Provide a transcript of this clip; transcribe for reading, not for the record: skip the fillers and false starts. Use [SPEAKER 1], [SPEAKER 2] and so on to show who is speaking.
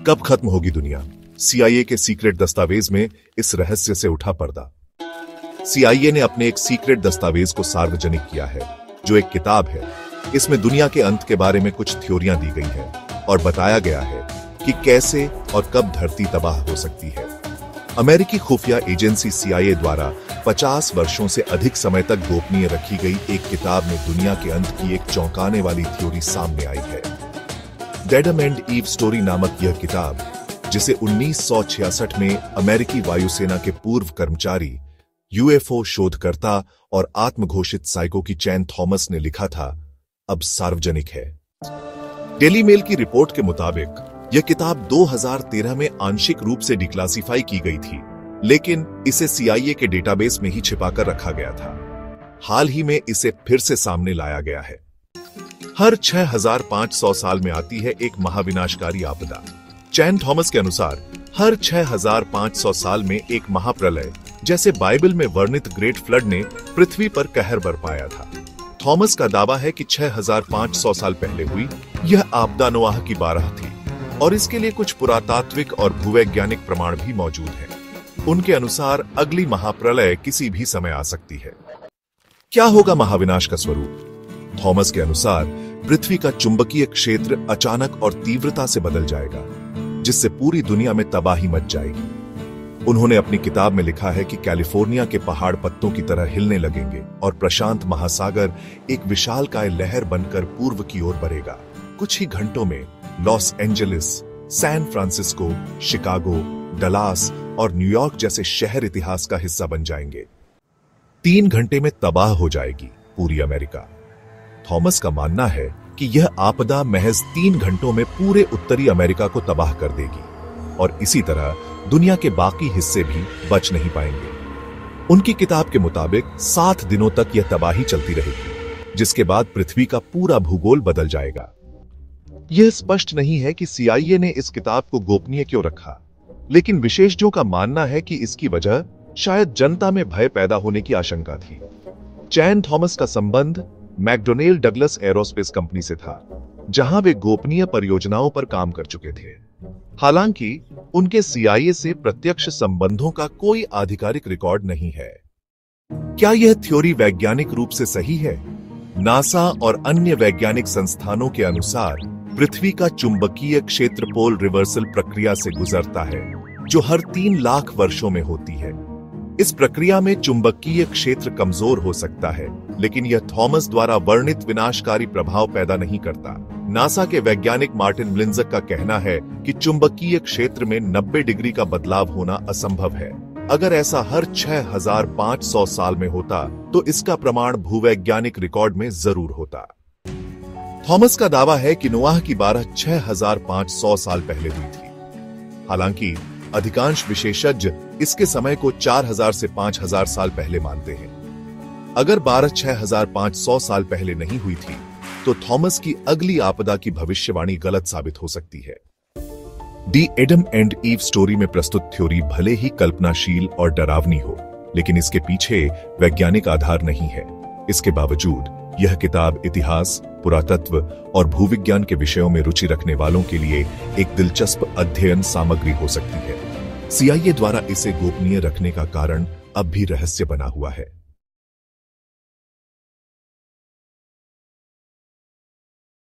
[SPEAKER 1] कब खत्म होगी दुनिया? सीआईए के सीक्रेट दस्तावेज में इस रहस्य से उठा पर्दा। सीआईए ने अपने एक सीक्रेट दस्तावेज को सार्वजनिक किया है, जो एक किताब है। इसमें दुनिया के अंत के बारे में कुछ थ्योरियां दी गई है और बताया गया है कि कैसे और कब धरती तबाह हो सकती है। अमेरिकी खुफिया एजेंसी सीआईए द्वारा 50 वर्षों से अधिक समय तक गोपनीय रखी गई एक किताब में दुनिया के अंत की एक चौंकाने वाली थ्योरी सामने आई है। एडम एंड ईव स्टोरी नामक यह किताब, जिसे 1966 में अमेरिकी वायुसेना के पूर्व कर्मचारी, यूएफओ शोधकर्ता और आत्मघोषित साइको की चैन थॉमस ने लिखा था, अब सार्वजनिक है। डेली मेल की रिपोर्ट के मुताबिक यह किताब 2013 में आंशिक रूप से डिक्लासिफाई की गई थी, लेकिन इसे सीआईए के डेटाबेस में ही छिपाकर रखा गया था। हाल ही में इसे फिर से सामने लाया गया है। हर 6500 साल में आती है एक महाविनाशकारी आपदा। चैन थॉमस के अनुसार हर 6500 साल में एक महाप्रलय, जैसे बाइबल में वर्णित ग्रेट फ्लड ने पृथ्वी पर कहर बरपाया था। थॉमस का दावा है कि 6500 साल पहले हुई यह आपदा नोआह की बारह थी और इसके लिए कुछ पुरातात्विक और भूवैज्ञानिक प्रमाण भी मौजूद हैं। उनके अनुसार अगली महाप्रलय किसी भी समय आ सकती है। क्या होगा महाविनाश का स्वरूप? थॉमस के अनुसार पृथ्वी का चुंबकीय क्षेत्र अचानक और तीव्रता से बदल जाएगा, जिससे पूरी दुनिया में तबाही मच जाएगी। उन्होंने अपनी किताब में लिखा है कि कैलिफोर्निया के पहाड़ पत्तों की तरह हिलने लगेंगे और प्रशांत महासागर एक विशालकाय लहर बनकर पूर्व की ओर बढ़ेगा। कुछ ही घंटों में Los Angeles, San Francisco, Chicago, Dallas और न्यूयॉर्क जैसे शहर इतिहास का हिस्सा बन जाएंगे। 3 घंटे में तबाह हो जाएगी पूरी अमेरिका। थॉमस का मानना है कि यह आपदा महज 3 घंटों में पूरे उत्तरी अमेरिका को तबाह कर देगी और इसी तरह दुनिया के बाकी हिस्से भी बच नहीं पाएंगे। उनकी किताब के मुताबिक 7 दिनों तक यह तबाही चलती रहेगी, जिसके बाद पृथ्वी का पूरा भूगोल बदल जाएगा। यह स्पष्ट नहीं है कि सीआईए ने इस किताब को गोपनीय क्यों रखा, लेकिन विशेषज्ञों का मानना है कि इसकी वजह शायद जनता में भय पैदा होने की आशंका थी। चैन थॉमस का संबंध मैकडोनेल डगलस एरोस्पेस कंपनी से था, जहां वे गोपनीय परियोजनाओं पर काम कर चुके थे। हालांकि उनके सीआईए से प्रत्यक्ष संबंधों का कोई आधिकारिक रिकॉर्ड नहीं है। क्या यह थ्योरी वैज्ञानिक रूप से सही है? नासा और अन्य वैज्ञानिक संस्थानों के अनुसार पृथ्वी का चुंबकीय क्षेत्र पोल रिवर्सल प्रक्रिया से गुजरता है, जो हर 3 लाख वर्षों में होती है। इस प्रक्रिया में चुंबकीय क्षेत्र कमजोर हो सकता है, लेकिन यह थॉमस द्वारा वर्णित विनाशकारी प्रभाव पैदा नहीं करता। नासा के वैज्ञानिक मार्टिन ब्लिंजक का कहना है कि चुंबकीय क्षेत्र में 90 डिग्री का बदलाव होना असंभव है। अगर ऐसा हर 6500 साल में होता, तो इसका प्रमाण भूवैज्ञानिक रिकॉर्ड में जरूर होता। थॉमस का दावा है कि नोआह की बारह 6500 साल पहले हुई थी। हालांकि अधिकांश विशेषज्ञ इसके समय को 4000 से 5000 साल पहले मानते हैं। अगर बारह 6500 साल पहले नहीं हुई थी, तो थॉमस की अगली आपदा की भविष्यवाणी गलत साबित हो सकती है। दी एडम एंड ईव स्टोरी में प्रस्तुत थ्योरी भले ही कल्पनाशील और डरावनी हो, लेकिन इसके पीछे वैज्ञानिक आधार नहीं है। इसके बावजूद यह किताब इतिहास, पुरातत्व और भूविज्ञान के विषयों में रुचि रखने वालों के लिए एक दिलचस्प अध्ययन सामग्री हो सकती है। सीआईए द्वारा इसे गोपनीय रखने का कारण अब भी रहस्य बना हुआ है।